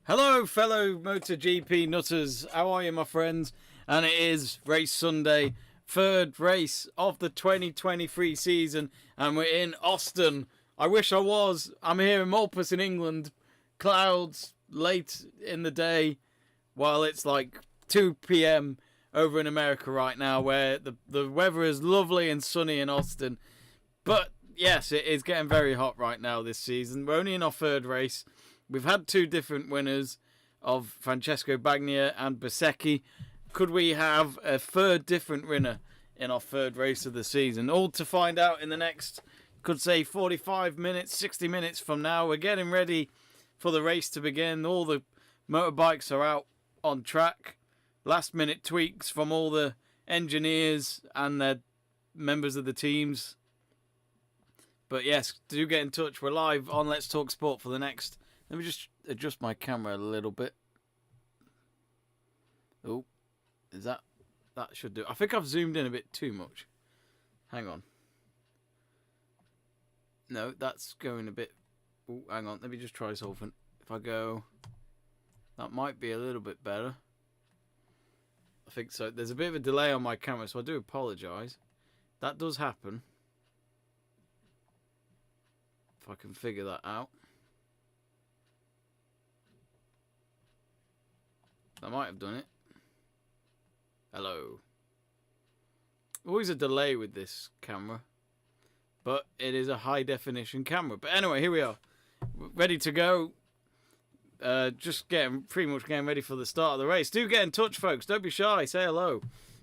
Hello, fellow MotoGP nutters. How are you, my friends? And it is Race Sunday, third race of the 2023 season, and we're in Austin. I wish I was. I'm here in Malpas in England. Clouds late in the day, while it's like 2 p.m. over in America right now, where the weather is lovely and sunny in Austin. But yes, it is getting very hot right now this season. We're only in our third race. We've had two different winners of Francesco Bagnaia and Bezzecchi. Could we have a third different winner in our third race of the season? All to find out in the next, could say 45 minutes, 60 minutes from now. We're getting ready for the race to begin. All the motorbikes are out on track. Last minute tweaks from all the engineers and their members of the teams. But yes, do get in touch. We're live on Let's Talk Sport for the next... Let me just adjust my camera a little bit. Oh, is that should do? I think I've zoomed in a bit too much. Hang on. No, that's going a bit... Oh, hang on. Let me just try something. If I go... That might be a little bit better. I think so. There's a bit of a delay on my camera, so I do apologise. That does happen. If I can figure that out. I might have done it. Hello. Always a delay with this camera. But it is a high definition camera. But anyway, here we are. Ready to go. Pretty much getting ready for the start of the race. Do get in touch, folks. Don't be shy. Say hello.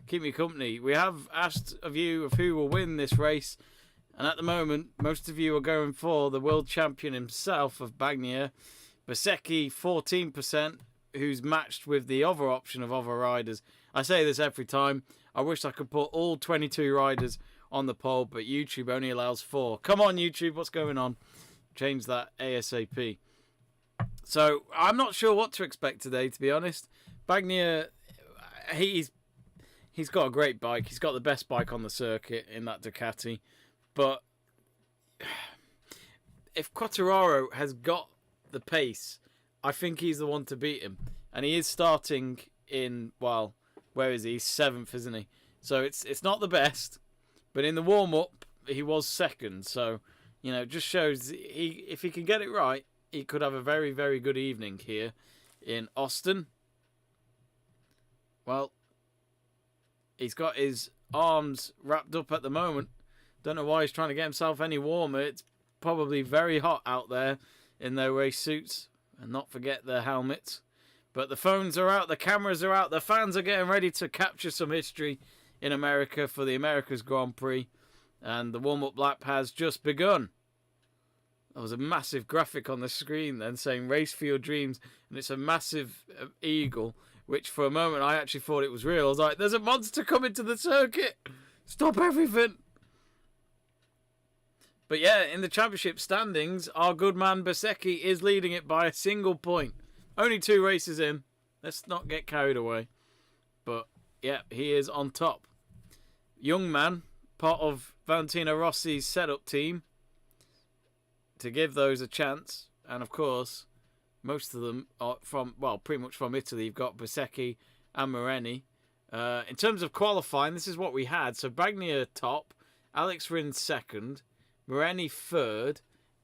Keep me company. We have asked of you of who will win this race. And at the moment, most of you are going for the world champion himself of Bagnaia. Bezzecchi, 14%. Who's matched with the other option of other riders. I say this every time. I wish I could put all 22 riders on the pole, but YouTube only allows 4. Come on, YouTube, what's going on? Change that ASAP. So, I'm not sure what to expect today, to be honest. Bagnaia, he's got a great bike. He's got the best bike on the circuit in that Ducati. But if Quartararo has got the pace... I think he's the one to beat him. And he is starting in, well, where is he? He's 7th, isn't he? So it's not the best. But in the warm-up, he was 2nd. So, you know, it just shows if he can get it right, he could have a very, very good evening here in Austin. Well, he's got his arms wrapped up at the moment. Don't know why he's trying to get himself any warmer. It's probably very hot out there in their race suits. And not forget their helmets. But the phones are out, the cameras are out, the fans are getting ready to capture some history in America for the America's Grand Prix. And the warm-up lap has just begun. There was a massive graphic on the screen then saying race for your dreams. And it's a massive eagle, which for a moment I actually thought it was real. I was like, there's a monster coming to the circuit. Stop everything. But yeah, in the championship standings, our good man Bezzecchi is leading it by a single point. Only 2 races in. Let's not get carried away. But yeah, he is on top. Young man, part of Valentino Rossi's setup team, to give those a chance. And of course, most of them are from, well, pretty much from Italy. You've got Bezzecchi and Marini. In terms of qualifying, this is what we had. So Bagnaia top, Alex Rins 2nd. Marini 3rd,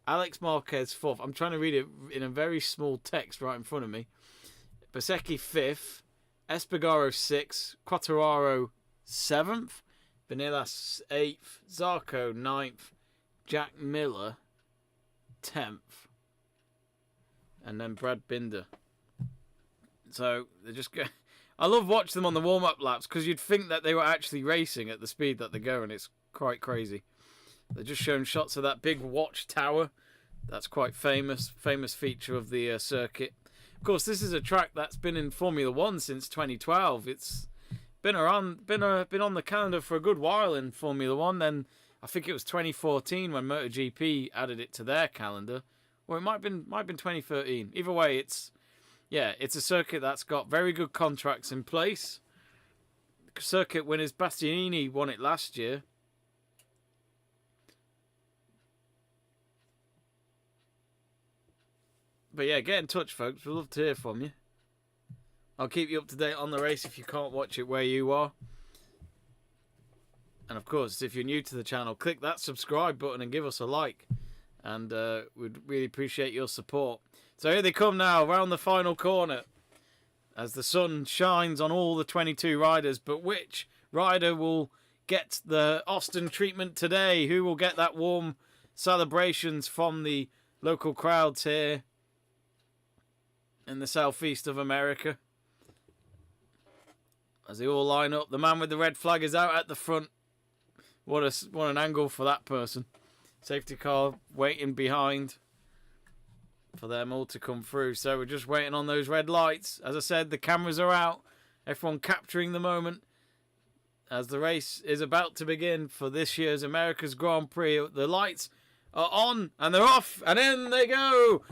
Alex Marquez 4th. I'm trying to read it in a very small text right in front of me. Bezzecchi 5th, Espargaro 6th, Quartararo 7th, Vinales 8th, Zarco 9th, Jack Miller 10th, and then Brad Binder. So they're just go. I love watching them on the warm-up laps because you'd think that they were actually racing at the speed that they're going. It's quite crazy. They're just showing shots of that big watchtower. That's quite famous feature of the circuit. Of course, this is a track that's been in Formula 1 since 2012. It's been on the calendar for a good while in Formula 1. Then I think it was 2014 when MotoGP added it to their calendar. Or it might have been 2013. Either way, it's a circuit that's got very good contracts in place. Circuit winners, Bastianini won it last year. But yeah, get in touch, folks. We'd love to hear from you. I'll keep you up to date on the race if you can't watch it where you are. And of course, if you're new to the channel, click that subscribe button and give us a like. And we'd really appreciate your support. So here they come now, around the final corner. As the sun shines on all the 22 riders. But which rider will get the Austin treatment today? Who will get that warm celebrations from the local crowds here in the southeast of America? As they all line up, the man with the red flag is out at the front. What an angle for that person. Safety car waiting behind for them all to come through. So we're just waiting on those red lights. As I said, the cameras are out. Everyone capturing the moment as the race is about to begin for this year's America's Grand Prix. The lights are on and they're off, and in they go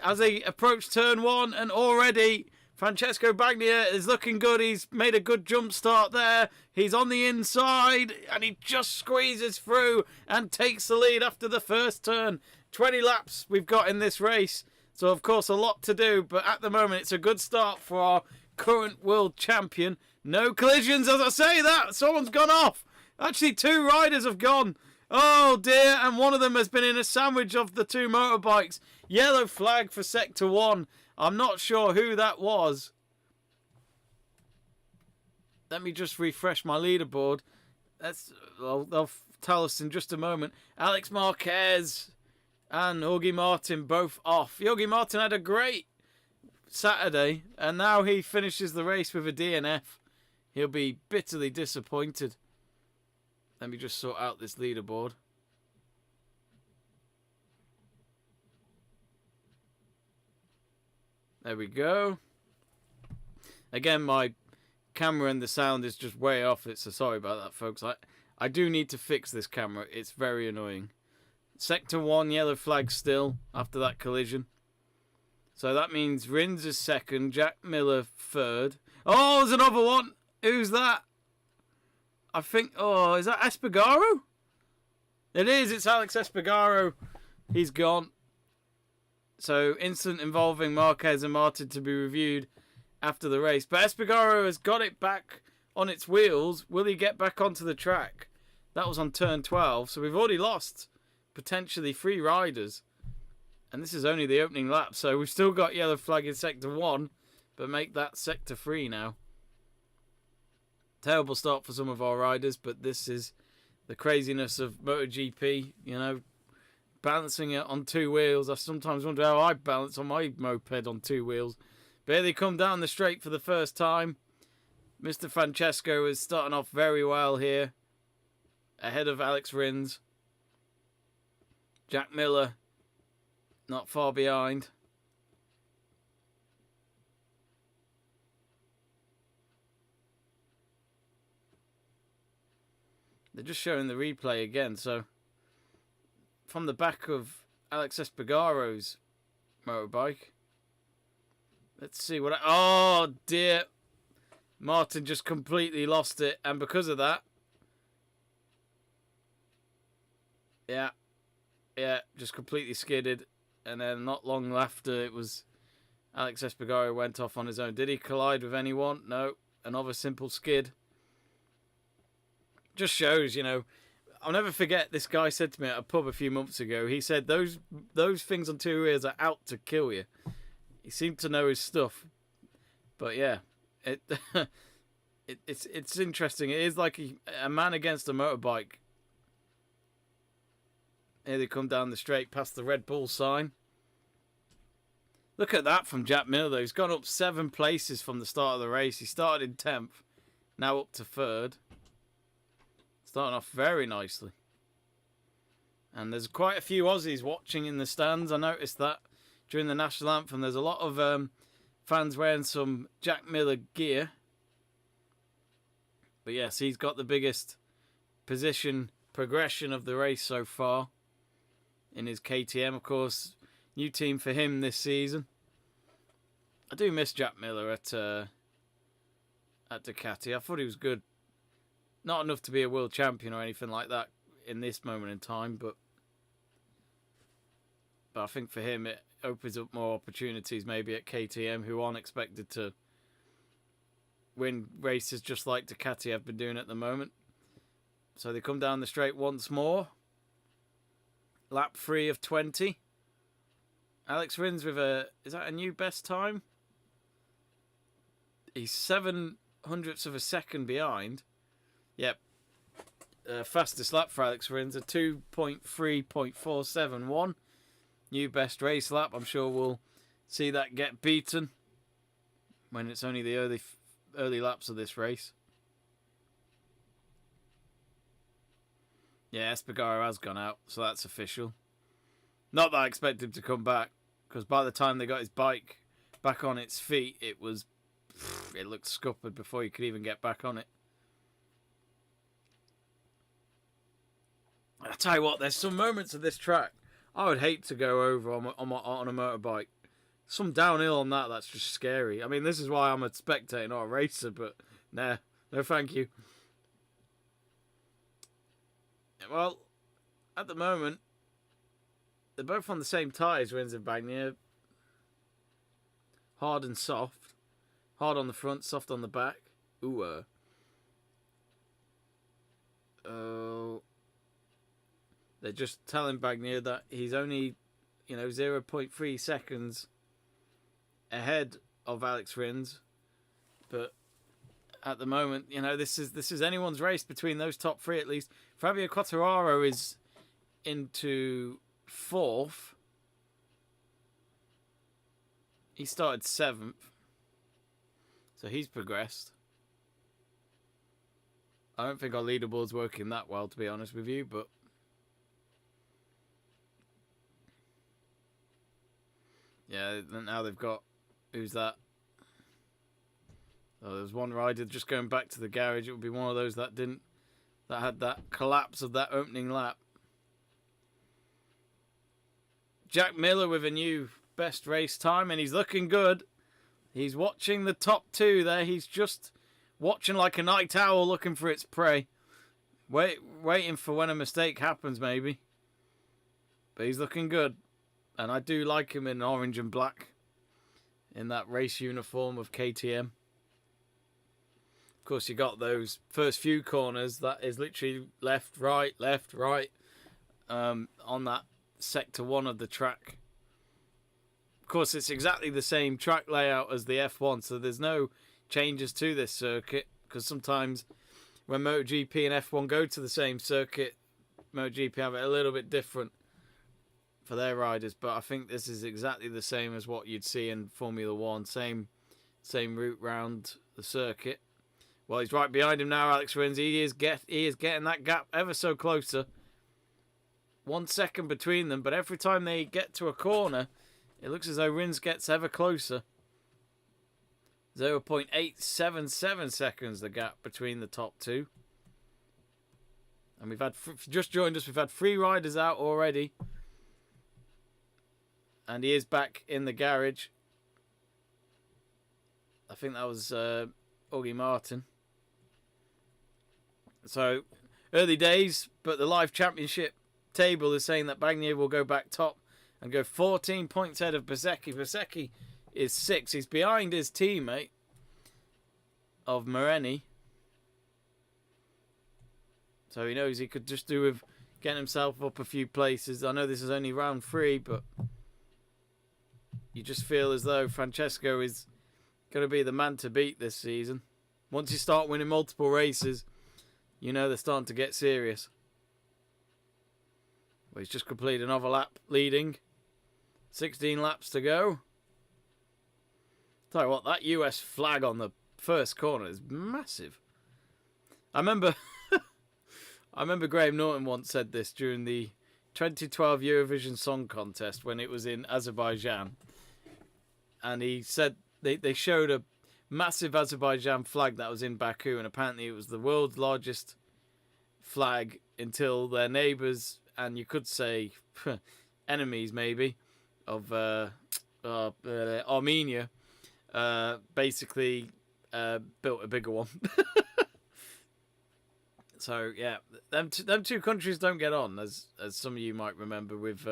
as they approach turn 1, and already Francesco Bagnaia is looking good. He's made a good jump start there. He's on the inside and he just squeezes through and takes the lead after the first turn. 20 laps we've got in this race, so of course a lot to do, but at the moment it's a good start for our current world champion. No collisions as I say that. Someone's gone off. Actually, 2 riders have gone. Oh dear, and one of them has been in a sandwich of the 2 motorbikes. Yellow flag for Sector 1. I'm not sure who that was. Let me just refresh my leaderboard. They'll tell us in just a moment. Alex Marquez and Jorge Martin both off. Jorge Martin had a great Saturday, and now he finishes the race with a DNF. He'll be bitterly disappointed. Let me just sort out this leaderboard. There we go. Again, my camera and the sound is just way off it, so sorry about that, folks. I do need to fix this camera. It's very annoying. Sector 1, yellow flag still after that collision. So that means Rins is second, Jack Miller third. Oh, there's another one. Who's that? I think, oh, is that Espargaro? It is, it's Alex Espargaro. He's gone. So, incident involving Marquez and Martin to be reviewed after the race. But Espargaro has got it back on its wheels. Will he get back onto the track? That was on turn 12. So, we've already lost potentially 3 riders. And this is only the opening lap. So, we've still got yellow flag in Sector 1. But make that Sector 3 now. Terrible start for some of our riders. But this is the craziness of MotoGP. You know, balancing it on 2 wheels. I sometimes wonder how I balance on my moped on 2 wheels. But here they come down the straight for the first time. Mr. Francesco is starting off very well here. Ahead of Alex Rins. Jack Miller not far behind. They're just showing the replay again, so from the back of Alex Espargaro's motorbike. Let's see what... Oh, dear. Martin just completely lost it. And because of that... Yeah, just completely skidded. And then not long after, it was... Alex Espargaro went off on his own. Did he collide with anyone? No. Another simple skid. Just shows, you know... I'll never forget, this guy said to me at a pub a few months ago, he said those things on 2 wheels are out to kill you. He seemed to know his stuff. But yeah, it's interesting. It is like a man against a motorbike. Here they come down the straight past the Red Bull sign. Look at that from Jack Miller though. He's gone up 7 places from the start of the race. He started in 10th, now up to 3rd. Starting off very nicely. And there's quite a few Aussies watching in the stands. I noticed that during the national anthem. There's a lot of fans wearing some Jack Miller gear. But yes, he's got the biggest position progression of the race so far in his KTM. Of course, new team for him this season. I do miss Jack Miller at Ducati. I thought he was good. Not enough to be a world champion or anything like that in this moment in time, but I think for him, opens up more opportunities maybe at KTM, who aren't expected to win races just like Ducati have been doing at the moment. So they come down the straight once more. Lap 3 of 20. Alex Rins with is that a new best time? He's 0.07 of a second behind. Yep. Fastest lap for Alex Rins, a 2.3.471. New best race lap. I'm sure we'll see that get beaten when it's only the early laps of this race. Yeah, Espargaro has gone out, so that's official. Not that I expect him to come back, because by the time they got his bike back on its feet, it looked scuppered before you could even get back on it. I tell you what, there's some moments of this track I would hate to go over on a motorbike. Some downhill on that's just scary. I mean, this is why I'm a spectator, not a racer, but nah, no thank you. Well, at the moment, they're both on the same tyres, Rins and Bagnaia. Hard and soft. Hard on the front, soft on the back. Ooh. They're just telling Bagnaia that he's only, 0.3 seconds ahead of Alex Rins. But at the moment, this is anyone's race between those top three at least. Fabio Quartararo is into 4th. He started 7th. So he's progressed. I don't think our leaderboard's working that well, to be honest with you, but yeah, now they've got, who's that? Oh, there's one rider just going back to the garage. It would be one of those that had that collapse of that opening lap. Jack Miller with a new best race time, and he's looking good. He's watching the top 2 there. He's just watching like a night owl looking for its prey. Waiting for when a mistake happens, maybe. But he's looking good. And I do like him in orange and black. In that race uniform of KTM. Of course, you got those first few corners. That is literally left, right. On that sector 1 of the track. Of course, it's exactly the same track layout as the F1, so there's no changes to this circuit, because sometimes when MotoGP and F1 go to the same circuit, MotoGP have it a little bit different for their riders, but I think this is exactly the same as what you'd see in Formula 1, same route round the circuit. Well, he's right behind him now, Alex Rins. He is getting that gap ever so closer. 1 second between them, but every time they get to a corner, it looks as though Rins gets ever closer. 0.877 seconds the gap between the top 2. And we've had, just joined us, we've had 3 riders out already. And he is back in the garage. I think that was Augie Martin. So, early days, but the live championship table is saying that Bagnaia will go back top and go 14 points ahead of Bezzecchi. Bezzecchi is 6. He's behind his teammate of Marini. So he knows he could just do with getting himself up a few places. I know this is only round 3, but you just feel as though Francesco is going to be the man to beat this season. Once you start winning multiple races, they're starting to get serious. Well, he's just completed another lap leading. 16 laps to go. Tell you what, that US flag on the first corner is massive. I remember Graham Norton once said this during the 2012 Eurovision Song Contest when it was in Azerbaijan. And he said they showed a massive Azerbaijan flag that was in Baku, and apparently it was the world's largest flag until their neighbours, and you could say enemies maybe, of Armenia, basically built a bigger one. So yeah, them two countries don't get on, as some of you might remember, with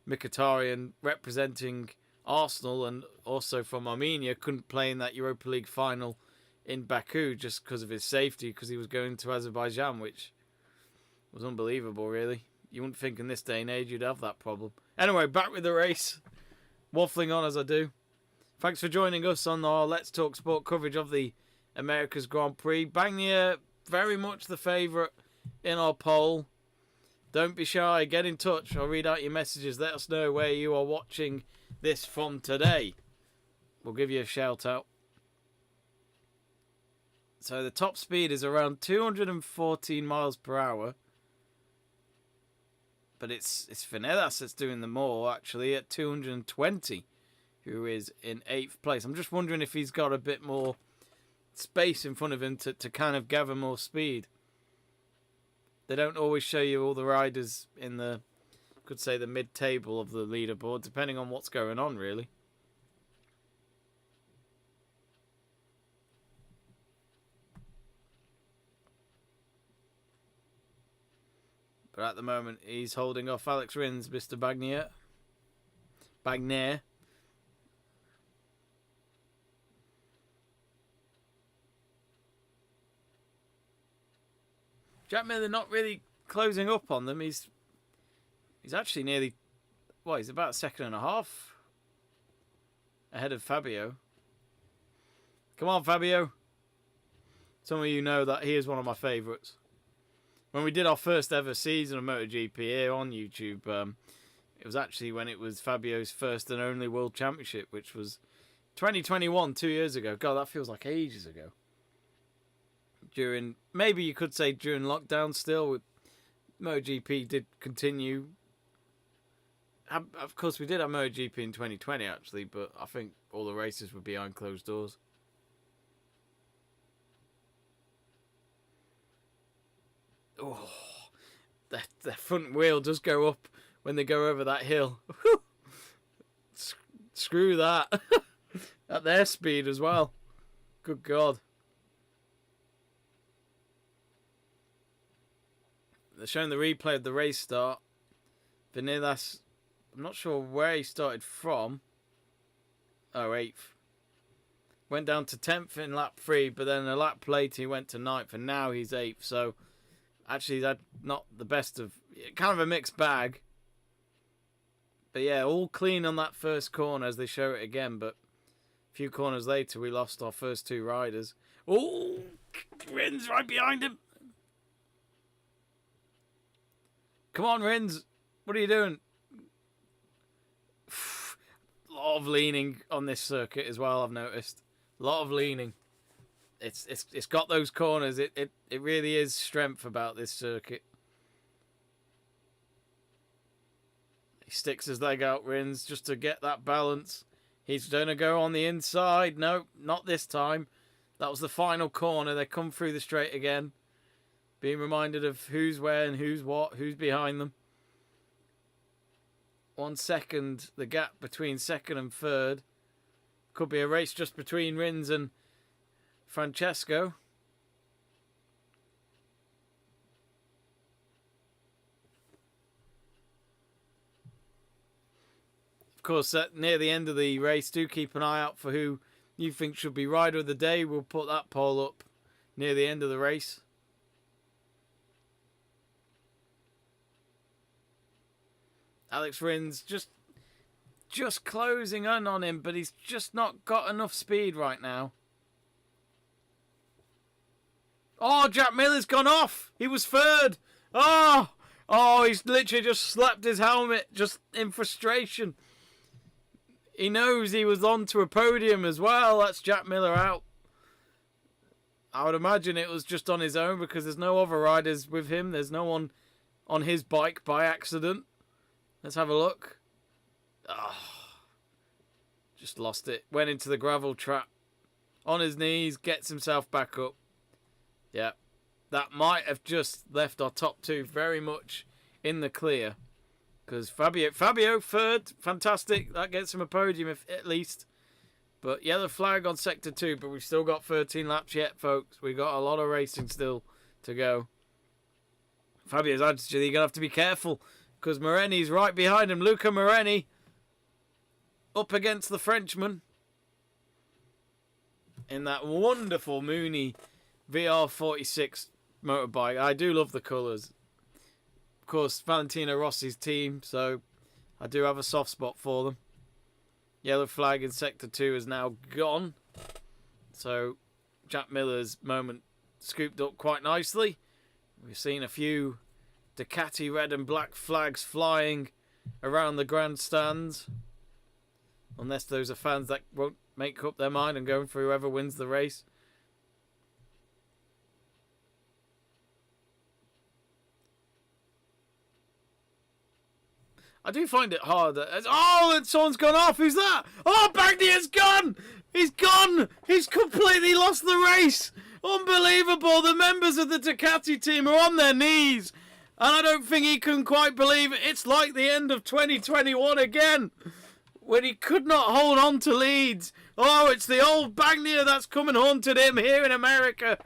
Mkhitaryan representing Arsenal and also from Armenia couldn't play in that Europa League final in Baku just because of his safety, because he was going to Azerbaijan, which was unbelievable, really. You wouldn't think in this day and age you'd have that problem. Anyway, back with the race. Waffling on as I do. Thanks for joining us on our Let's Talk Sport coverage of the America's Grand Prix. Bagnaia, very much the favourite in our poll. Don't be shy, get in touch. I'll read out your messages. Let us know where you are watching this from today. We'll give you a shout out. So the top speed is around 214 miles per hour. But it's Venegas that's doing the more, actually, at 220, who is in 8th place. I'm just wondering if he's got a bit more space in front of him to kind of gather more speed. They don't always show you all the riders in the, could say, the mid-table of the leaderboard, depending on what's going on, really. But at the moment, he's holding off Alex Rins, Mr. Bagnaia. Jack Miller not really closing up on them. He's actually nearly, he's about a second and a half ahead of Fabio. Come on, Fabio. Some of you know that he is one of my favourites. When we did our first ever season of MotoGP here on YouTube, it was actually when it was Fabio's first and only World Championship, which was 2021, 2 years ago. God, that feels like ages ago. Maybe you could say during lockdown still, MotoGP did continue. Of course, we did have MotoGP in 2020, actually, but I think all the races were behind closed doors. Oh, their front wheel does go up when they go over that hill. Screw that. At their speed as well. Good God. They're showing the replay of the race start. Venegas, I'm not sure where he started from. Oh, 8th. Went down to 10th in lap 3, but then a lap later he went to 9th, and now he's 8th. So actually, that's not the best of... Kind of a mixed bag. But yeah, all clean on that first corner as they show it again. But a few corners later, we lost our first 2 riders. Oh, Rins right behind him. Come on, Rins. What are you doing? A lot of leaning on this circuit as well, I've noticed. A lot of leaning. It's got those corners. It really is strength about this circuit. He sticks his leg out, Rins, just to get that balance. He's going to go on the inside. No, not this time. That was the final corner. They come through the straight again. Being reminded of who's where and who's what, who's behind them. 1 second, the gap between second and third. Could be a race just between Rins and Francesco. Of course, near the end of the race, do keep an eye out for who you think should be Rider of the Day. We'll put that poll up near the end of the race. Alex Rins just closing in on him, but he's just not got enough speed right now. Oh, Jack Miller's gone off. He was third. Oh, he's literally just slapped his helmet just in frustration. He knows he was on to a podium as well. That's Jack Miller out. I would imagine it was just on his own because there's no other riders with him. There's no one on his bike by accident. Let's have a look. Oh, just lost it. Went into the gravel trap. On his knees, gets himself back up. Yeah, that might have just left our top 2 very much in the clear. Because Fabio third, fantastic. That gets him a podium at least. But yellow flag on sector 2, but we've still got 13 laps yet, folks. We've got a lot of racing still to go. Fabio's attitude, you're going to have to be careful. because Moreni's right behind him. Luca Moreni up against the Frenchman in that wonderful Mooney VR46 motorbike. I do love the colours. Of course, Valentino Rossi's team, so I do have a soft spot for them. Yellow flag in Sector 2 is now gone. So Jack Miller's moment scooped up quite nicely. We've seen a few Ducati red and black flags flying around the grandstands. Unless those are fans that won't make up their mind and go for whoever wins the race. I do find it hard that... Oh, and someone's gone off. Who's that? Oh, Bagnier's gone! He's gone! He's completely lost the race! Unbelievable! The members of the Ducati team are on their knees. And I don't think he can quite believe it. It's like the end of 2021 again, when he could not hold on to leads. Oh, it's the old Bagnier that's come and haunted him here in America.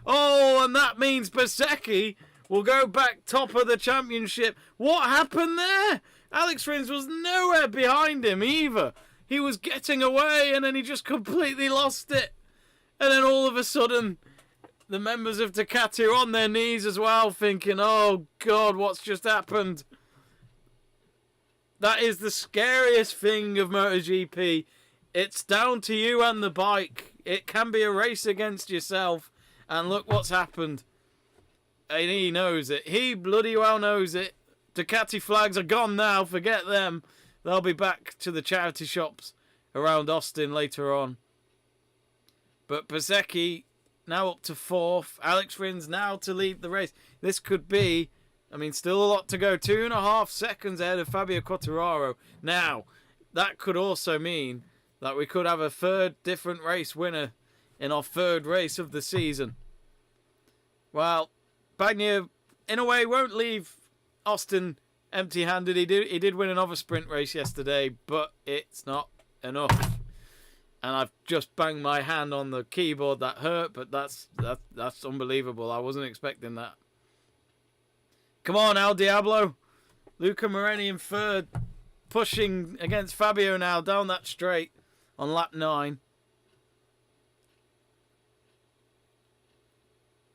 Oh, and that means Bezzecchi will go back top of the championship. What happened there? Alex Rins was nowhere behind him either. He was getting away and then he just completely lost it. And then all of a sudden, the members of Ducati are on their knees as well, thinking, oh God, what's just happened? That is the scariest thing of MotoGP. It's down to you and the bike. It can be a race against yourself. And look what's happened. And he knows it. He bloody well knows it. Ducati flags are gone now. Forget them. They'll be back to the charity shops around Austin later on. But Bezzecchi now up to 4th. Alex Rins now to lead the race. This could be, I mean, still a lot to go. 2.5 seconds ahead of Fabio Quartararo. Now, that could also mean that we could have a third different race winner in our third race of the season. Well, Bagnier, in a way, won't leave Austin empty-handed. He did win another sprint race yesterday, but it's not enough. And I've just banged my hand on the keyboard. That hurt, but that's unbelievable. I wasn't expecting that. Come on, El Diablo. Luca Moreni in third, pushing against Fabio now down that straight on lap 9.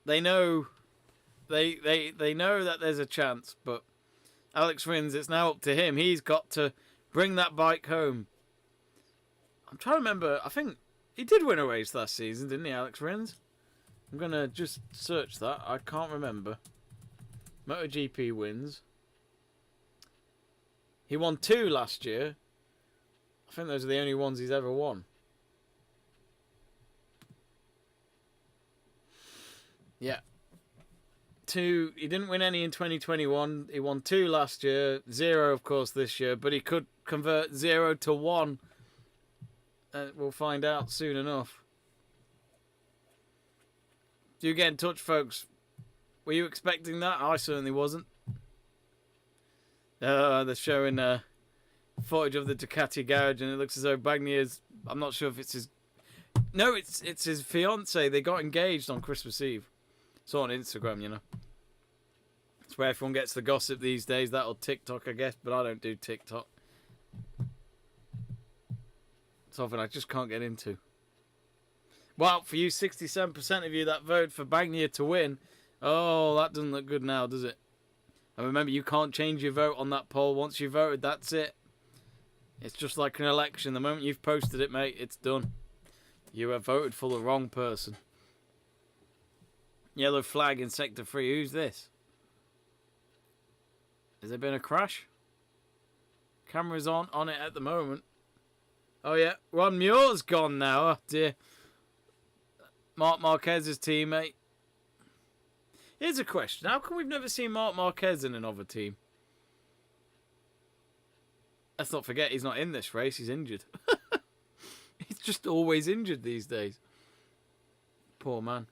They know they know that there's a chance, but Alex Rins, it's now up to him. He's got to bring that bike home. I'm trying to remember. I think he did win a race last season, didn't he, Alex Rins? I'm going to just search that. I can't remember. MotoGP wins. He won 2 last year. I think those are the only ones he's ever won. Yeah. 2. He didn't win any in 2021. He won 2 last year. 0, of course, this year. But he could convert 0 to 1. We'll find out soon enough. Do get in touch, folks. Were you expecting that? I certainly wasn't. They're showing footage of the Ducati garage, and it looks as though Bagnier's... I'm not sure if it's his... No, it's his fiancée. They got engaged on Christmas Eve. Saw on Instagram, you know. It's where everyone gets the gossip these days. That'll TikTok, I guess, but I don't do TikTok. Something I just can't get into. Well, for you 67% of you that voted for Bagnier to win, oh, that doesn't look good now, does it? And remember, you can't change your vote on that poll. Once you voted, that's it. It's just like an election. The moment you've posted it, mate, it's done. You have voted for the wrong person. Yellow flag in Sector 3. Who's this? Has there been a crash? Camera's on it at the moment. Oh, yeah. Ron Muir's gone now. Oh, dear. Marc Marquez's teammate. Here's a question. How come we've never seen Marc Marquez in another team? Let's not forget he's not in this race. He's injured. He's just always injured these days. Poor man.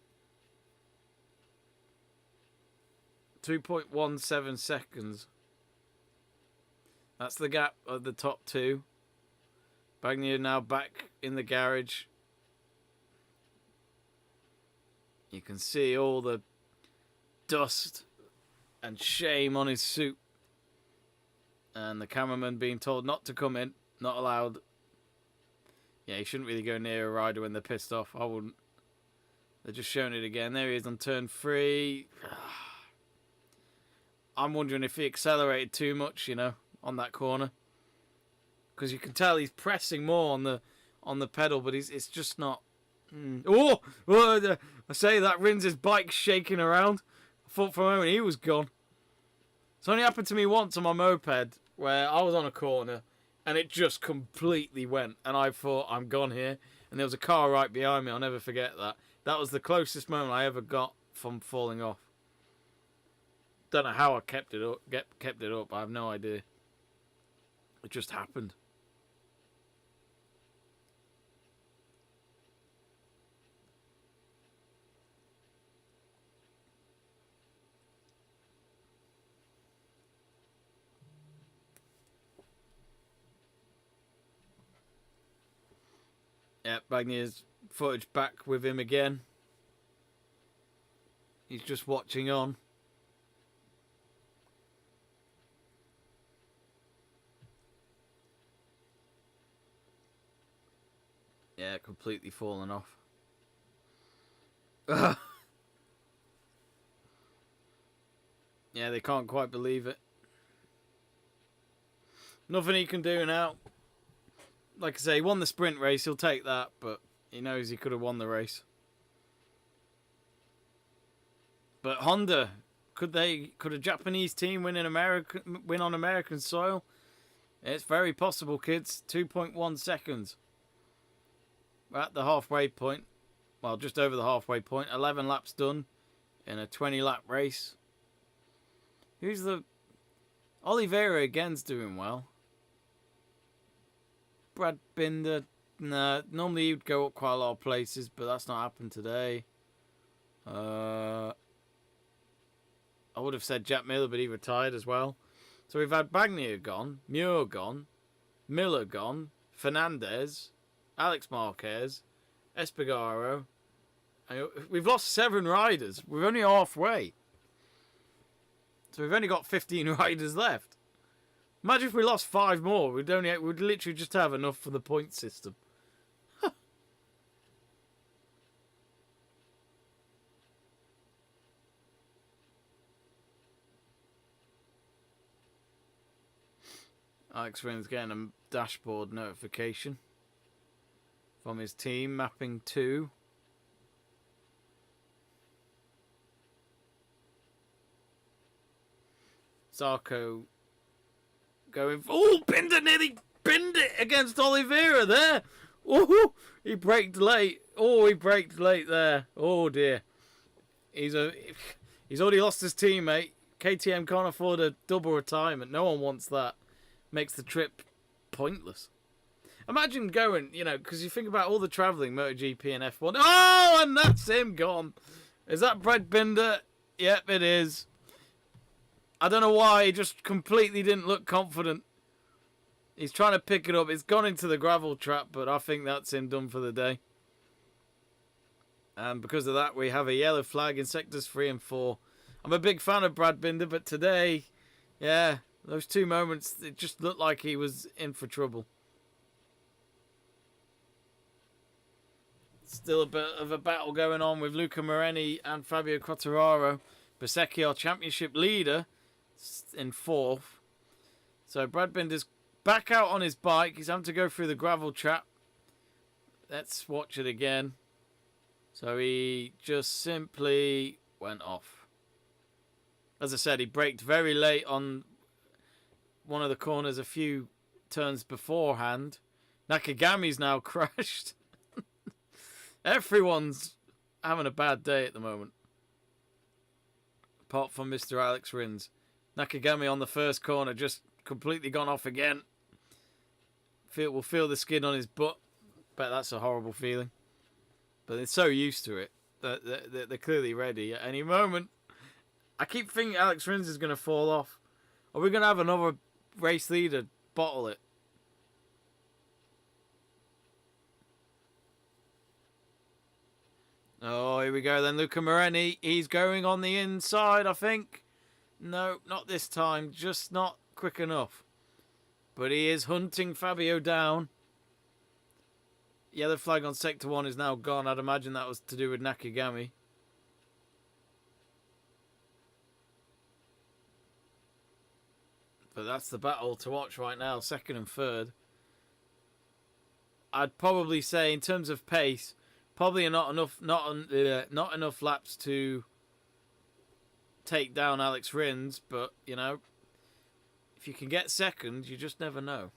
2.17 seconds. That's the gap of the top 2. Bagnier now back in the garage. You can see all the dust and shame on his suit. And the cameraman being told not to come in, not allowed. Yeah, you shouldn't really go near a rider when they're pissed off. I wouldn't. They're just showing it again. There he is on turn 3. I'm wondering if he accelerated too much, on that corner. Because you can tell he's pressing more on the pedal, but it's just not. Oh, I say that Rins' bike shaking around. I thought for a moment he was gone. It's only happened to me once on my moped where I was on a corner and it just completely went, and I thought, I'm gone here. And there was a car right behind me. I'll never forget that. That was the closest moment I ever got from falling off. Don't know how I kept it up. I have no idea. It just happened. Yeah, Bagnier's footage back with him again. He's just watching on. Yeah, completely fallen off. Yeah, they can't quite believe it. Nothing he can do now. Like I say, he won the sprint race. He'll take that, but he knows he could have won the race. But Honda, could a Japanese team win on American soil? It's very possible, kids. 2.1 seconds. We're at the halfway point. Well, just over the halfway point. 11 laps done in a 20-lap race. Who's the... Oliveira again's doing well. Brad Binder, nah, normally he'd go up quite a lot of places, but that's not happened today. I would have said Jack Miller, but he retired as well. So we've had Bagnier gone, Muir gone, Miller gone, Fernandez, Alex Marquez, Espargaro. We've lost 7 riders. We're only halfway. So we've only got 15 riders left. Imagine if we lost 5 more. We'd literally just have enough for the point system. Alex Rins getting a dashboard notification from his team, mapping 2. Zarco going... Oh, Binder nearly binned it against Oliveira there. Oh, he braked late. Oh, he braked late there. Oh, dear. He's already lost his teammate. KTM can't afford a double retirement. No one wants that. Makes the trip pointless. Imagine going, because you think about all the travelling, MotoGP and F1. Oh, and that's him gone. Is that Brad Binder? Yep, it is. I don't know why, he just completely didn't look confident. He's trying to pick it up. It's gone into the gravel trap, but I think that's him done for the day. And because of that, we have a yellow flag in sectors 3 and 4. I'm a big fan of Brad Binder, but today, yeah, those 2 moments, it just looked like he was in for trouble. Still a bit of a battle going on with Luca Marini and Fabio Quartararo. Bezzecchi, our championship leader, in 4th. So Brad Binder's back out on his bike. He's having to go through the gravel trap. Let's watch it again. So he just simply went off. As I said, he braked very late on one of the corners a few turns beforehand. Nakagami's now crashed. Everyone's having a bad day at the moment. Apart from Mr. Alex Rins. Nakagami on the first corner just completely gone off again. We'll feel the skin on his butt. Bet that's a horrible feeling. But they're so used to it. They're clearly ready at any moment. I keep thinking Alex Rins is going to fall off. Are we going to have another race leader bottle it? Oh, here we go then. Luca Marini. He's going on the inside, I think. No, not this time. Just not quick enough. But he is hunting Fabio down. Yellow flag on Sector 1 is now gone. I'd imagine that was to do with Nakagami. But that's the battle to watch right now, second and third. I'd probably say, in terms of pace, probably not enough laps to take down Alex Rins. But you know, if you can get second, you just never know.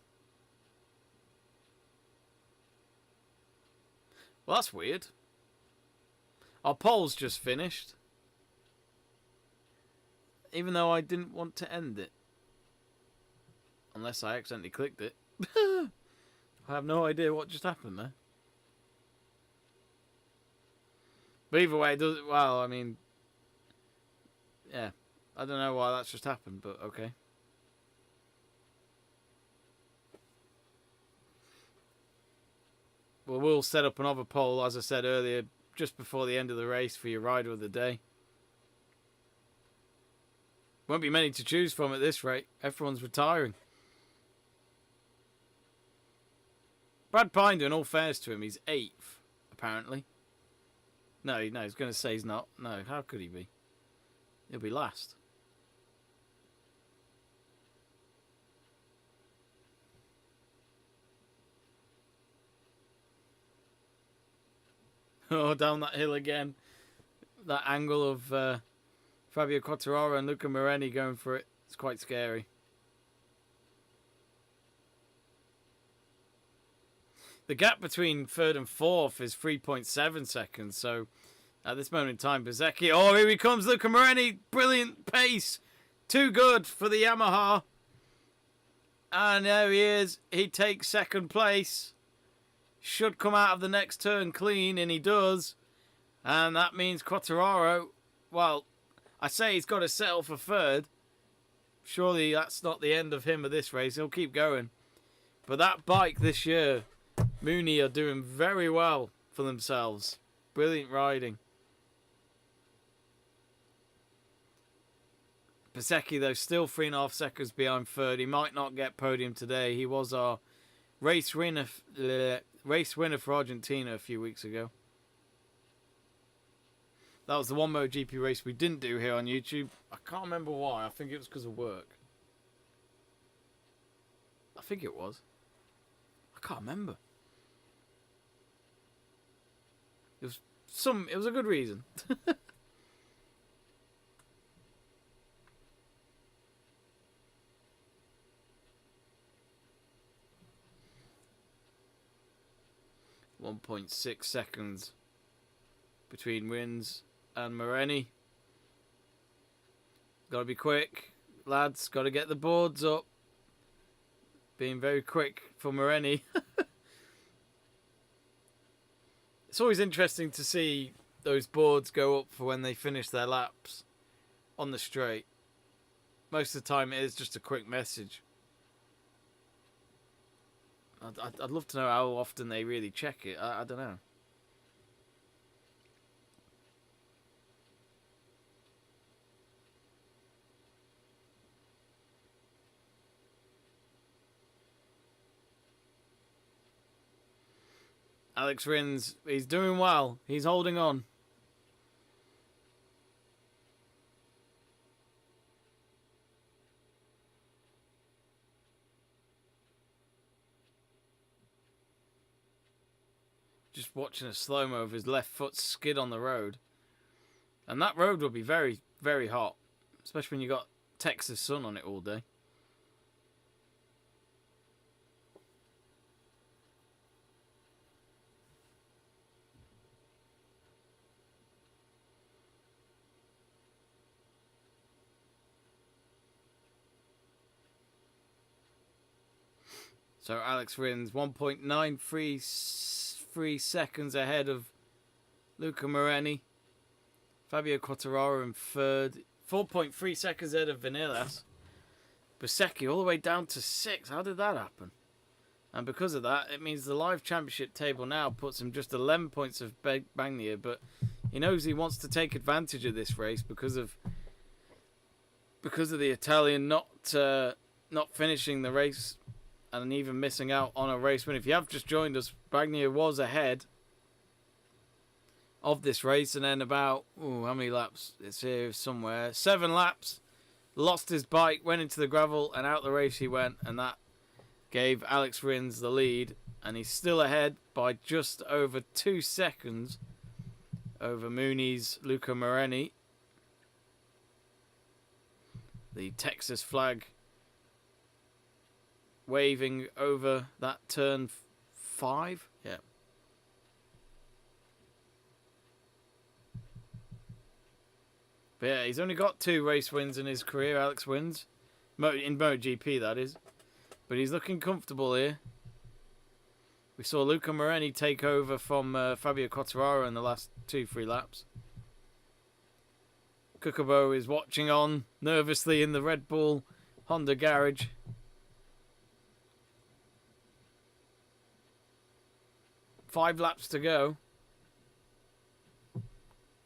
Well, that's weird. Our poll's just finished, even though I didn't want to end it. Unless I accidentally clicked it. I have no idea what just happened there. But either way, it does. Well, I mean, yeah, I don't know why that's just happened, but okay. Well, we'll set up another poll, as I said earlier, just before the end of the race for your rider of the day. Won't be many to choose from at this rate. Everyone's retiring. Brad Binder, in all fairness to him, he's 8th, apparently. No, he's going to say he's not. No, how could he be? He'll be last. Oh, down that hill again. That angle of Fabio Quartararo and Luca Marini going for it. It's quite scary. The gap between third and fourth is 3.7 seconds. So at this moment in time, Bezzecchi. Oh, here he comes, Luca Marini. Brilliant pace. Too good for the Yamaha. And there he is. He takes second place. Should come out of the next turn clean, and he does. And that means Quartararo, well, I say he's got to settle for third. Surely that's not the end of him of this race. He'll keep going. But that bike this year, Mooney are doing very well for themselves. Brilliant riding. Bezzecchi, though, still 3.5 seconds behind third. He might not get podium today. He was our race winner for Argentina a few weeks ago. That was the one MotoGP race we didn't do here on YouTube. I can't remember why. I think it was because of work. I think it was. I can't remember. It was a good reason. .6 seconds between Rins and Marini. Got to be quick, lads. Got to get the boards up. Being very quick for Marini. It's always interesting to see those boards go up for when they finish their laps on the straight. Most of the time it is just a quick message. I'd love to know how often they really check it. I don't know. Alex Rins, he's doing well. He's holding on. Just watching a slow-mo of his left foot skid on the road. And that road will be very, very hot. Especially when you got Texas sun on it all day. So Alex Rins 1.933 seconds ahead of Luca Marini. Fabio Quartararo in third. 4.3 seconds ahead of Vinales. Bezzecchi all the way down to 6. How did that happen? And because of that, it means the live championship table now puts him just 11 points of Bagnaia. But he knows he wants to take advantage of this race because of the Italian not finishing the race and even missing out on a race win. If you have just joined us, Bagnaia was ahead of this race, and then about, how many laps? It's here somewhere. 7 laps. Lost his bike, went into the gravel, and out the race he went, and that gave Alex Rins the lead, and he's still ahead by just over 2 seconds over Mooney's Luca Marini. The Texas flag waving over that turn 5. Yeah. But yeah, he's only got 2 race wins in his career, Alex Rins. In MotoGP, that is. But he's looking comfortable here. We saw Luca Marini take over from Fabio Quartararo in the last 2-3 laps. Kukubo is watching on nervously in the Red Bull Honda garage. Five laps to go.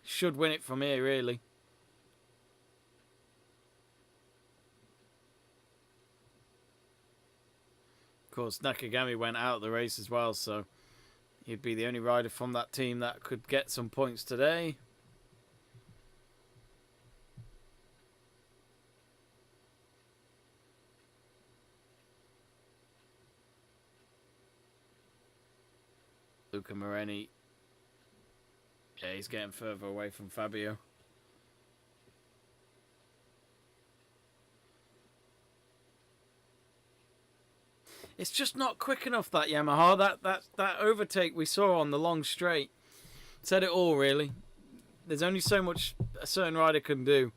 Should win it from here, really. Of course, Nakagami went out of the race as well, so he'd be the only rider from that team that could get some points today. Luca Marini. Yeah, he's getting further away from Fabio. It's just not quick enough, that Yamaha. That overtake we saw on the long straight said it all, really. There's only so much a certain rider can do.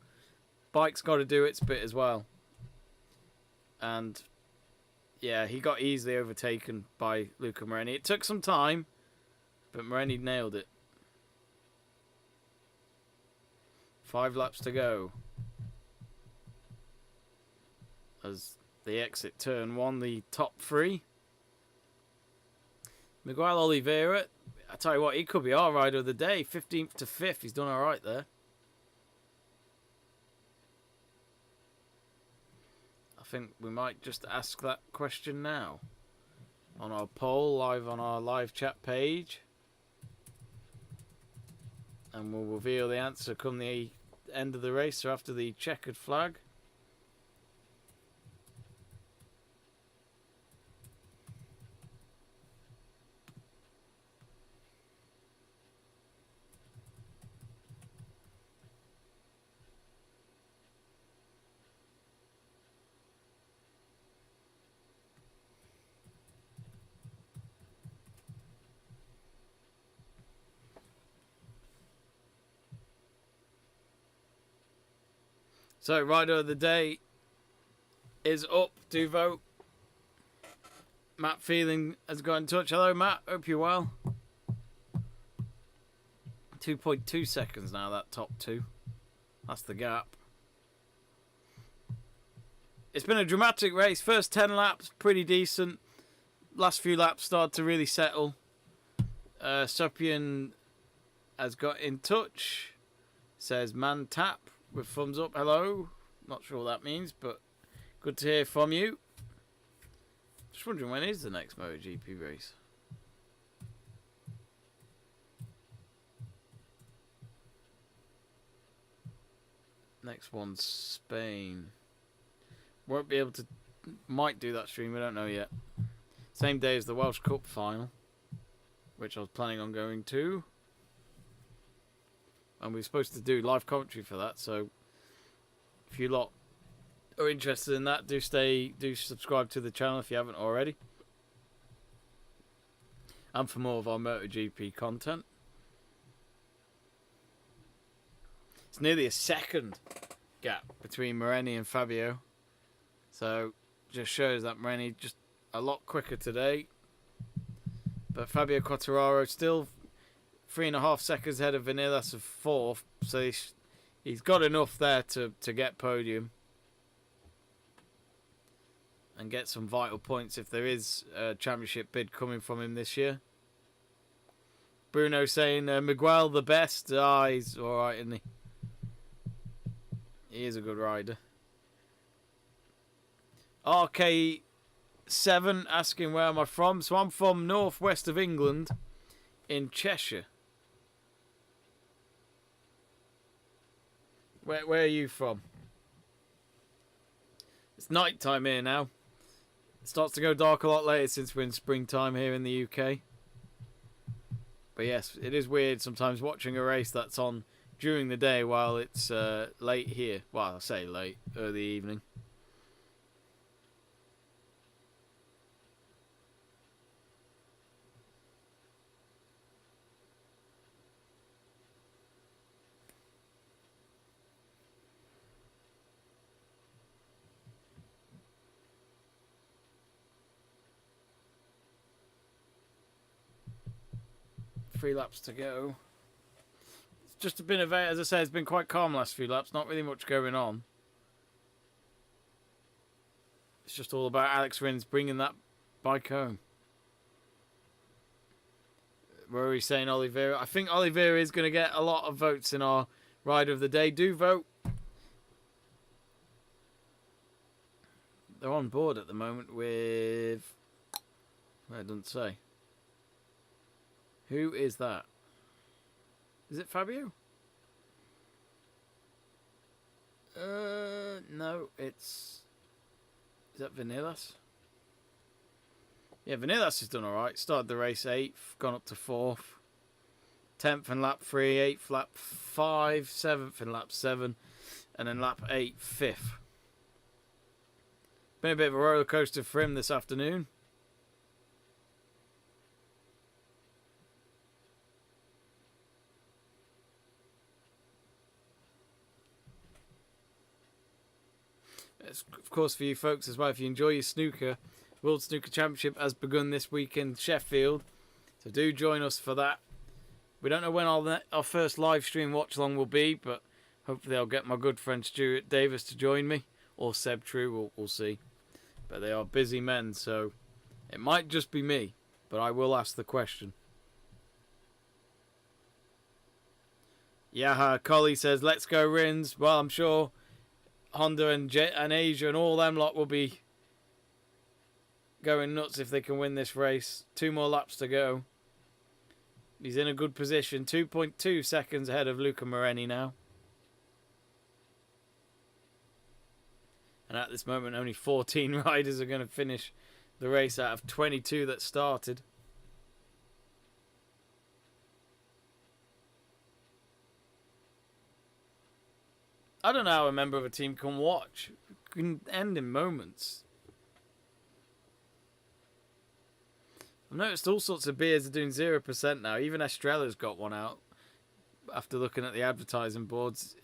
Bike's got to do its bit as well. And yeah, he got easily overtaken by Luca Marini. It took some time, but Marini nailed it. 5 laps to go. As the exit turn 1, the top 3. Miguel Oliveira, I tell you what, he could be our rider of the day. 15th to 5th, he's done alright there. I think we might just ask that question now. On our poll, live on our live chat page. And we'll reveal the answer come the end of the race, or after the checkered flag. So, rider of the day is up. Do vote. Matt Feeling has got in touch. Hello, Matt. Hope you're well. 2.2 seconds now, that top 2. That's the gap. It's been a dramatic race. First 10 laps, pretty decent. Last few laps started to really settle. Sopian has got in touch. Says man tap with thumbs up. Hello. Not sure what that means, but good to hear from you. Just wondering, when is the next MotoGP race? Next one's Spain. Won't be able to... Might do that stream, we don't know yet. Same day as the Welsh Cup final, which I was planning on going to. And we're supposed to do live commentary for that, so if you lot are interested in that, do subscribe to the channel if you haven't already. And for more of our MotoGP content. It's nearly a second gap between Marini and Fabio. So just shows that Marini just a lot quicker today. But Fabio Quartararo still 3.5 seconds ahead of Vinales of 4th, so he's got enough there to get podium and get some vital points if there is a championship bid coming from him this year. Bruno saying Miguel the best. He's alright, isn't he? He is a good rider. RK Seven asking where am I from. So I'm from northwest of England in Cheshire. Where are you from? It's night time here now. It starts to go dark a lot later since we're in springtime here in the UK. But yes, it is weird sometimes watching a race that's on during the day while it's late here. Well, I say late, early evening. Three laps to go. It's just been as I say, it's been quite calm last few laps. Not really much going on. It's just all about Alex Rins bringing that bike home. Rory saying Oliveira. I think Oliveira is going to get a lot of votes in our Rider of the Day. Do vote. They're on board at the moment with... Well, it doesn't say. Who is that? Is it Fabio? No, it's... Is that Vanillas? Yeah, Vanillas has done alright. Started the race 8th, gone up to 4th. 10th in lap 3, 8th lap 5, 7th in lap 7, and then lap 8, 5th. Been a bit of a roller coaster for him this afternoon. Of course, for you folks as well, if you enjoy your snooker, World Snooker Championship has begun this week in Sheffield, so do join us for that. We don't know when our first live stream watch along will be, but hopefully I'll get my good friend Stuart Davis to join me, or Seb True, we'll see. But they are busy men, so it might just be me, but I will ask the question. Yaha Collie says, let's go Rins. Well, I'm sure Honda and Asia and all them lot will be going nuts if they can win this race. 2 more laps to go. He's in a good position. 2.2 seconds ahead of Luca Moreni now. And at this moment, only 14 riders are going to finish the race out of 22 that started. I don't know how a member of a team can watch. It can end in moments. I've noticed all sorts of beers are doing 0% now. Even Estrella's got one out after looking at the advertising boards.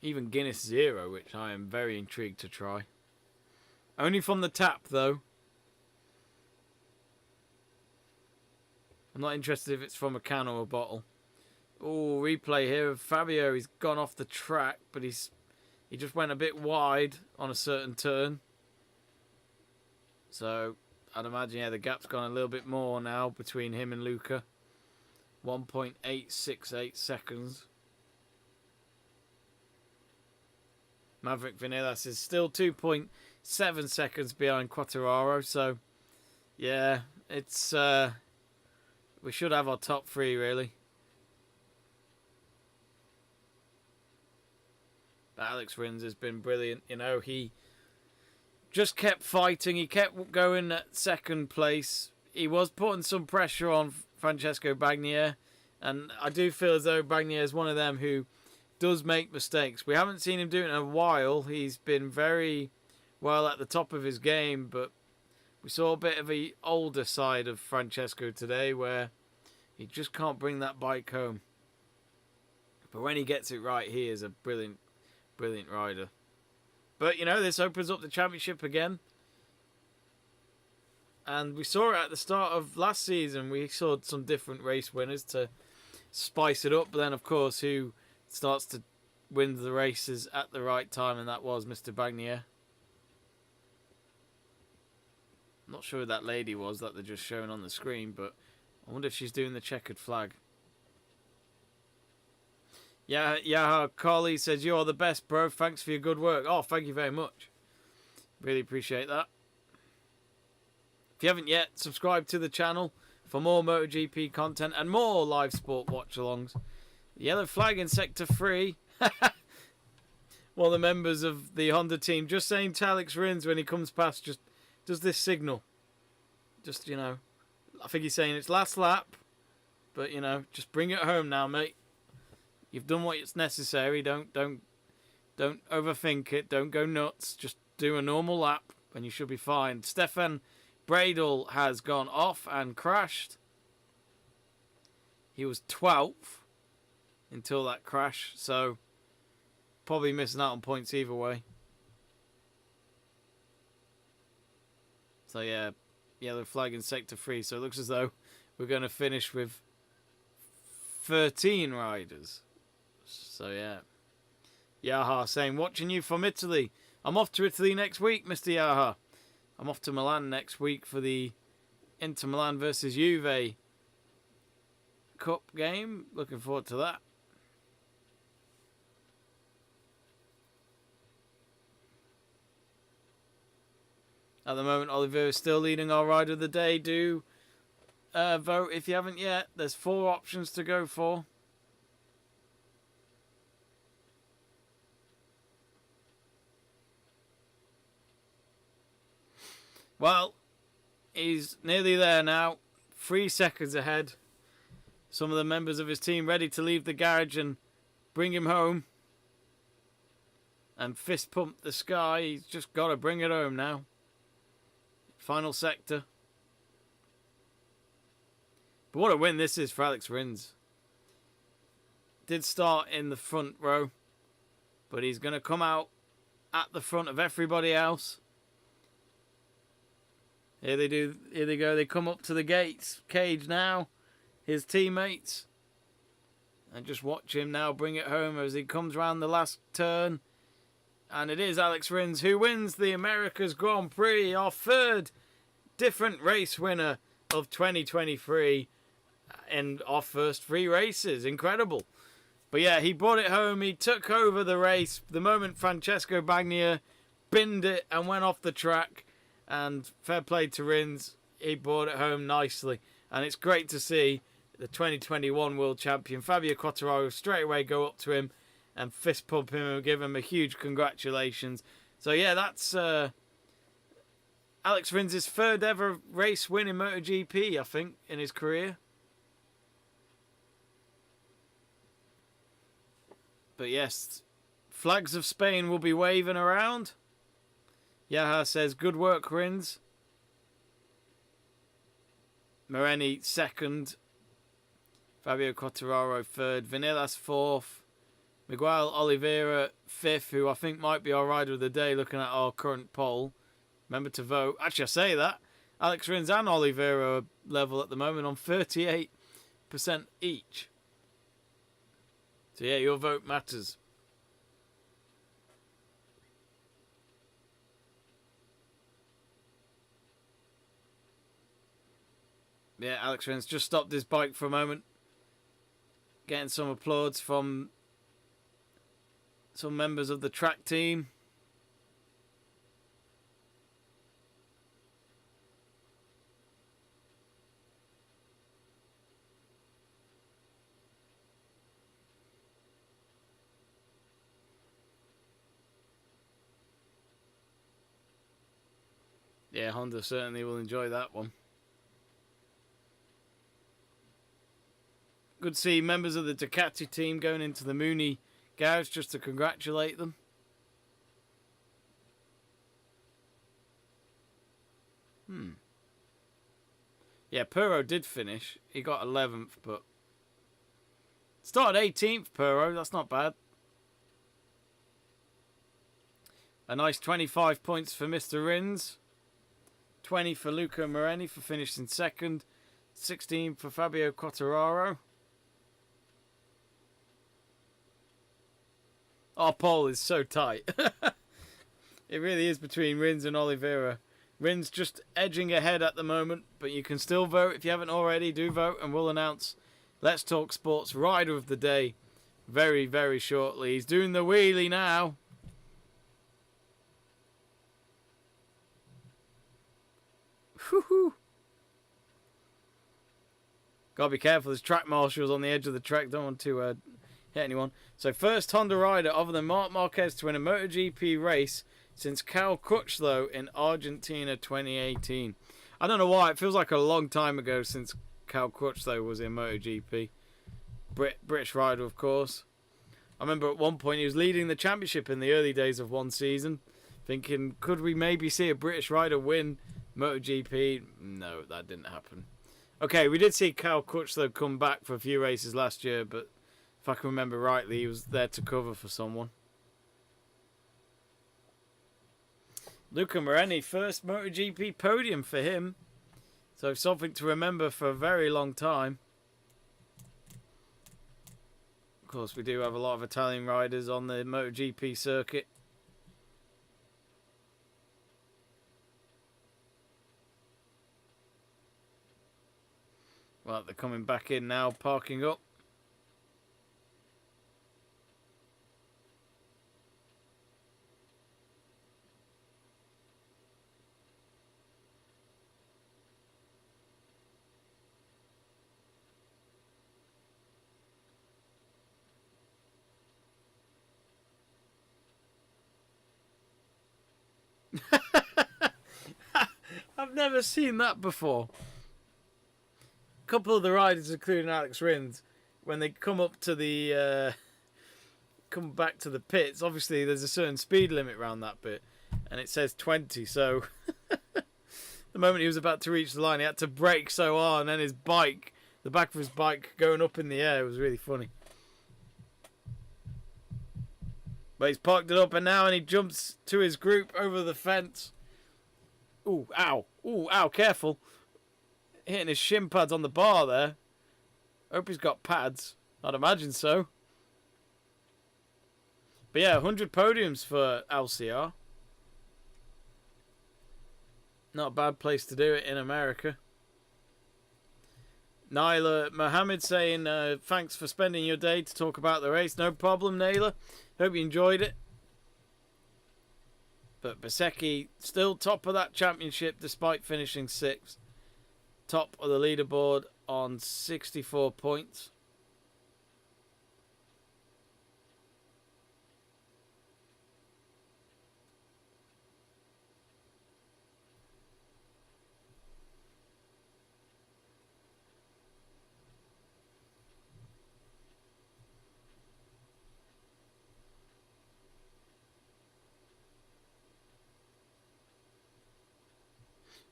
Even Guinness 0, which I am very intrigued to try. Only from the tap, though. I'm not interested if it's from a can or a bottle. Oh, replay here of Fabio. He's gone off the track, but he just went a bit wide on a certain turn. So, I'd imagine, yeah, the gap's gone a little bit more now between him and Luca. 1.868 seconds. Maverick Vinales is still 2.7 seconds behind Quartararo. So, yeah, it's... we should have our top 3, really. But Alex Rins has been brilliant. You know, he just kept fighting. He kept going at second place. He was putting some pressure on Francesco Bagnaia. And I do feel as though Bagnaia is one of them who does make mistakes. We haven't seen him do it in a while. He's been very well at the top of his game. But we saw a bit of the older side of Francesco today where he just can't bring that bike home. But when he gets it right, he is a brilliant rider. But, you know, this opens up the championship again. And we saw it at the start of last season. We saw some different race winners to spice it up. But then, of course, who starts to win the races at the right time, and that was Mr. Bagnaia. I'm not sure who that lady was that they're just showing on the screen, but I wonder if she's doing the checkered flag. Yeah, Carly says, you're the best, bro. Thanks for your good work. Oh, thank you very much. Really appreciate that. If you haven't yet, subscribe to the channel for more MotoGP content and more live sport watch-alongs. Yellow flag in Sector 3. One of the members of the Honda team just saying to Alex Rins when he comes past, just does this signal. Just, you know, I think he's saying it's last lap, but, you know, just bring it home now, mate. You've done what's necessary. Don't overthink it. Don't go nuts. Just do a normal lap and you should be fine. Stefan Bradel has gone off and crashed. He was 12th until that crash, so probably missing out on points either way. So yeah, yellow flag in Sector 3. So it looks as though we're going to finish with 13 riders. So yeah. Yaha saying, watching you from Italy. I'm off to Italy next week, Mr. Yaha. I'm off to Milan next week for the Inter Milan versus Juve Cup game. Looking forward to that. At the moment, Oliveira is still leading our rider of the day. Do vote if you haven't yet. There's 4 options to go for. Well, he's nearly there now. 3 seconds ahead. Some of the members of his team ready to leave the garage and bring him home. And fist pump the sky. He's just got to bring it home now. Final sector. But what a win this is for Alex Rins. Did start in the front row, but he's going to come out at the front of everybody else. Here they do. Here they go. They come up to the gates cage now. His teammates. And just watch him now bring it home as he comes around the last turn. And it is Alex Rins who wins the America's Grand Prix. Our 3rd different race winner of 2023. And our first 3 races. Incredible. But yeah, he brought it home. He took over the race the moment Francesco Bagnaia binned it and went off the track. And fair play to Rins, he brought it home nicely. And it's great to see the 2021 world champion Fabio Quartararo straight away go up to him and fist pump him and give him a huge congratulations. So yeah, that's Alex Rins' 3rd ever race win in MotoGP, I think, in his career. But yes, flags of Spain will be waving around. Yaha says, good work, Rins. Moreni 2nd. Fabio Quartararo 3rd. Vinales 4th. Miguel Oliveira 5th, who I think might be our rider of the day looking at our current poll. Remember to vote. Actually, I say that. Alex Rins and Oliveira are level at the moment on 38% each. So yeah, your vote matters. Yeah, Alex Rins just stopped his bike for a moment. Getting some applause from some members of the track team. Yeah, Honda certainly will enjoy that one. Good to see members of the Ducati team going into the Mooney garage just to congratulate them. Yeah, Perro did finish. He got 11th, but started 18th, Perro. That's not bad. A nice 25 points for Mr. Rins. 20 for Luca Moreni for finishing 2nd. 16 for Fabio Quartararo. Our poll is so tight. It really is between Rins and Oliveira. Rins just edging ahead at the moment, but you can still vote if you haven't already. Do vote and we'll announce Let's Talk Sports Rider of the Day very, very shortly. He's doing the wheelie now. Woohoo! Gotta be careful. There's track marshals on the edge of the track. Don't want to hit anyone. So first Honda rider other than Marc Marquez to win a MotoGP race since Cal Crutchlow in Argentina 2018. I don't know why. It feels like a long time ago since Cal Crutchlow was in MotoGP. British rider, of course. I remember at one point he was leading the championship in the early days of one season. Thinking, could we maybe see a British rider win MotoGP? No, that didn't happen. Okay, we did see Cal Crutchlow come back for a few races last year, but if I can remember rightly, he was there to cover for someone. Luca Moreni, first MotoGP podium for him. So something to remember for a very long time. Of course, we do have a lot of Italian riders on the MotoGP circuit. Well, they're coming back in now, parking up. I've never seen that before. A couple of the riders, including Alex Rins, when they come up to the come back to the pits, obviously there's a certain speed limit around that bit, and it says 20. So the moment he was about to reach the line, he had to brake so hard, and then his bike, the back of his bike, going up in the air, was really funny. But he's parked it up and now, and he jumps to his group over the fence. Ooh, ow. Ooh, ow, careful. Hitting his shin pads on the bar there. Hope he's got pads. I'd imagine so. But yeah, 100 podiums for LCR. Not a bad place to do it in America. Naila Mohammed saying, thanks for spending your day to talk about the race. No problem, Naila. Hope you enjoyed it. But Bezzecchi still top of that championship despite finishing 6th. Top of the leaderboard on 64 points.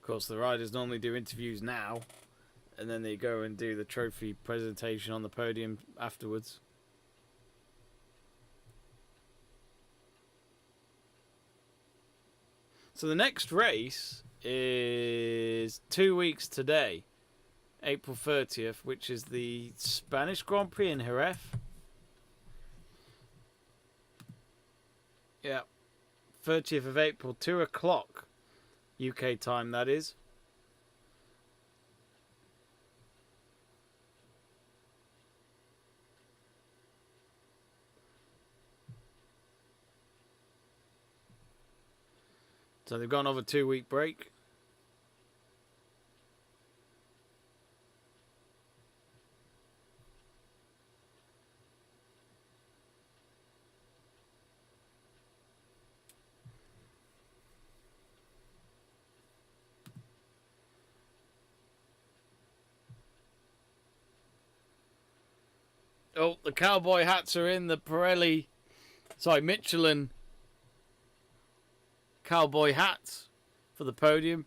Of course, the riders normally do interviews now, and then they go and do the trophy presentation on the podium afterwards. So the next race is 2 weeks today, April 30th, which is the Spanish Grand Prix in Jerez. Yeah, 30th of April, 2 o'clock. UK time, that is. So they've gone over a 2-week break. Oh, the cowboy hats are in. The Michelin cowboy hats for the podium.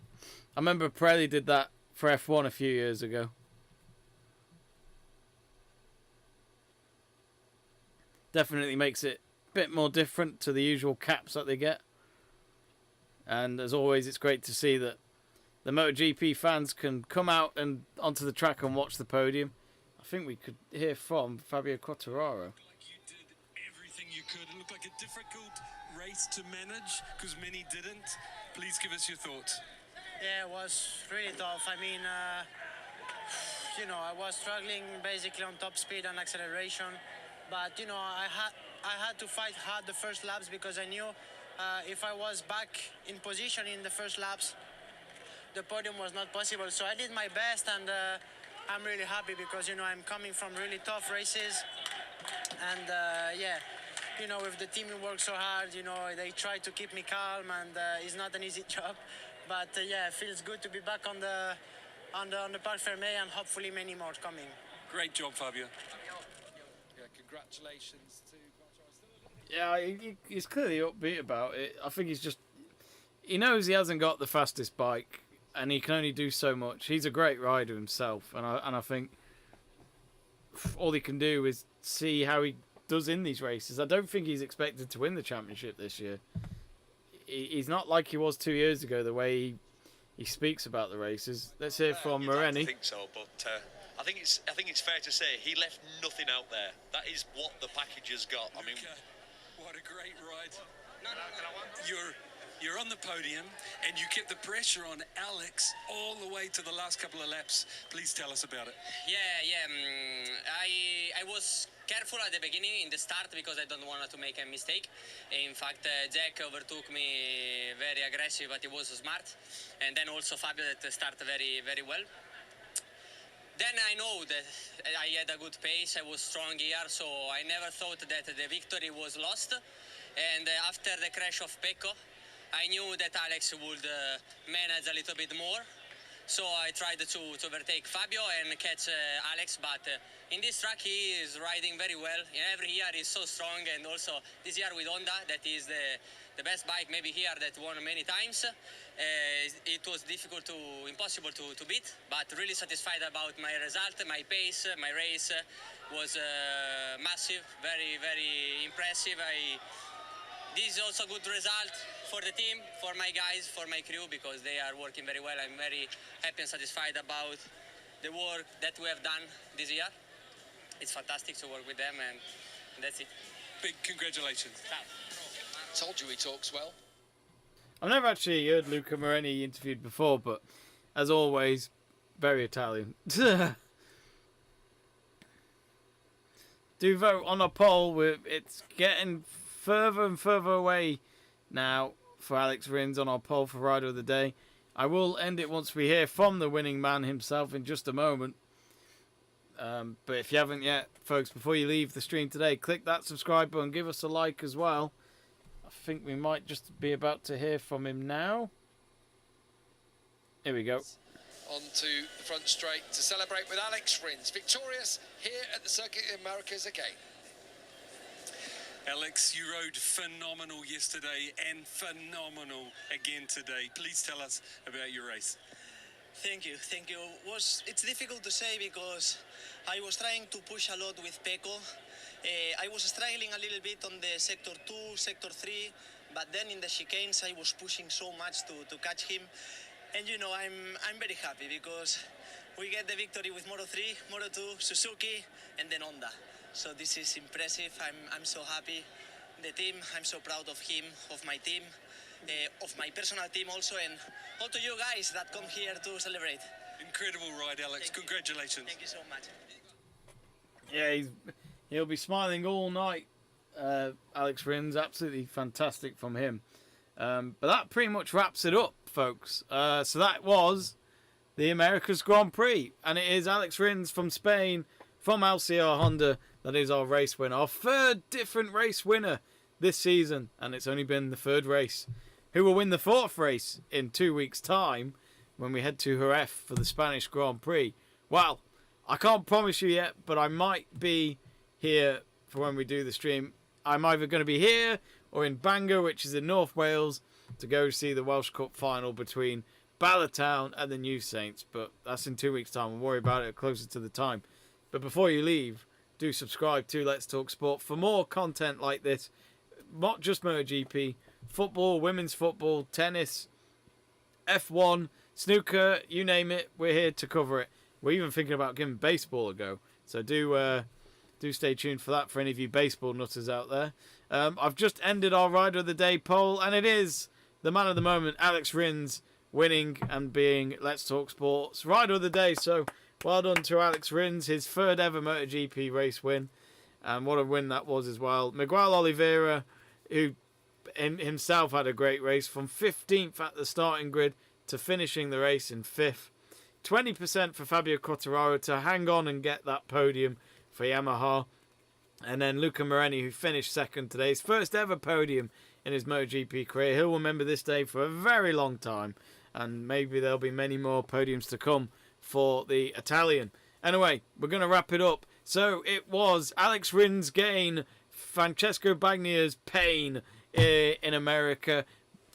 I remember Pirelli did that for F1 a few years ago. Definitely makes it a bit more different to the usual caps that they get. And as always, it's great to see that the MotoGP fans can come out and onto the track and watch the podium. I think we could hear from Fabio Quartararo. Like you did everything you could. It looked like a difficult race to manage because many didn't. Please give us your thoughts. Yeah, it was really tough. I mean, I was struggling basically on top speed and acceleration, but I had to fight hard the first laps because I knew if I was back in position in the first laps, the podium was not possible. So I did my best, and I'm really happy because I'm coming from really tough races, and yeah, with the team we work so hard. They try to keep me calm, and it's not an easy job, but yeah, it feels good to be back on the Parc Fermé, and hopefully many more coming. Great job, Fabio. Yeah, congratulations to. Yeah, he's clearly upbeat about it. I think he knows he hasn't got the fastest bike, and he can only do so much. He's a great rider himself, and I think all he can do is see how he does in these races. I don't think he's expected to win the championship this year. He's not like he was 2 years ago, the way he speaks about the races. Let's hear from You'd like Moreni. to think so, but I think it's fair to say he left nothing out there. That is what the package has got. I mean, Luca, what a great ride. You're on the podium, and you kept the pressure on Alex all the way to the last couple of laps. Please tell us about it. Yeah. I was careful at the beginning in the start because I don't want to make a mistake. In fact, Jack overtook me very aggressive, but he was smart. And then also Fabio that started very, very well. Then I know that I had a good pace, I was strong here, so I never thought that the victory was lost. And after the crash of Pecco, I knew that Alex would manage a little bit more. So I tried to overtake Fabio and catch Alex, but in this track he is riding very well. In every year he's so strong, and also this year with Honda, that is the best bike maybe here that won many times. It was impossible to beat, but really satisfied about my result, my pace, my race was massive, very, very impressive. This is also a good result for the team, for my guys, for my crew, because they are working very well. I'm very happy and satisfied about the work that we have done this year. It's fantastic to work with them, and that's it. Big congratulations. Told you he talks well. I've never actually heard Luca Moreni interviewed before, but as always, very Italian. Do vote on a poll. It's getting further and further away now for Alex Rins on our poll for Rider of the Day. I will end it once we hear from the winning man himself in just a moment. But if you haven't yet, folks, before you leave the stream today, click that subscribe button, give us a like as well. I think we might just be about to hear from him now. Here we go. On to the front straight to celebrate with Alex Rins, victorious here at the Circuit of the Americas again. Alex, you rode phenomenal yesterday and phenomenal again today. Please tell us about your race. Thank you. It's difficult to say because I was trying to push a lot with Pecco. I was struggling a little bit on the sector 2, sector 3, but then in the chicanes I was pushing so much to catch him. And I'm very happy because we get the victory with Moto 3, Moto 2, Suzuki, and then Honda. So this is impressive. I'm so happy. The team, I'm so proud of him, of my team, of my personal team also, and all to you guys that come here to celebrate. Incredible ride, Alex. Congratulations. Thank you so much. Yeah, he'll be smiling all night. Alex Rins, absolutely fantastic from him. But that pretty much wraps it up, folks. So that was the America's Grand Prix, and it is Alex Rins from Spain, from LCR Honda, that is our race winner. Our third different race winner this season, and it's only been the third race. Who will win the fourth race in 2 weeks' time when we head to Jerez for the Spanish Grand Prix? Well, I can't promise you yet, but I might be here for when we do the stream. I'm either going to be here or in Bangor, which is in North Wales, to go see the Welsh Cup final between Ballatown and the New Saints. But that's in 2 weeks' time. We'll worry about it closer to the time. But before you leave, do subscribe to Let's Talk Sport for more content like this. Not just MotoGP, football, women's football, tennis, F1, snooker, you name it. We're here to cover it. We're even thinking about giving baseball a go. So do stay tuned for that for any of you baseball nutters out there. I've just ended our Rider of the Day poll, and it is the man of the moment, Alex Rins, winning and being Let's Talk Sports Rider of the Day. So well done to Alex Rins, his third ever MotoGP race win. And what a win that was as well. Miguel Oliveira, who himself had a great race, from 15th at the starting grid to finishing the race in 5th. 20% for Fabio Quartararo to hang on and get that podium for Yamaha. And then Luca Marini, who finished 2nd today, his first ever podium in his MotoGP career. He'll remember this day for a very long time, and maybe there'll be many more podiums to come for the Italian. Anyway, we're going to wrap it up. So it was Alex Rins' gain, Francesco Bagnier's pain in America.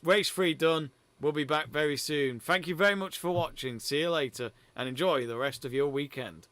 Race 3 done. We'll be back very soon. Thank you very much for watching. See you later, and enjoy the rest of your weekend.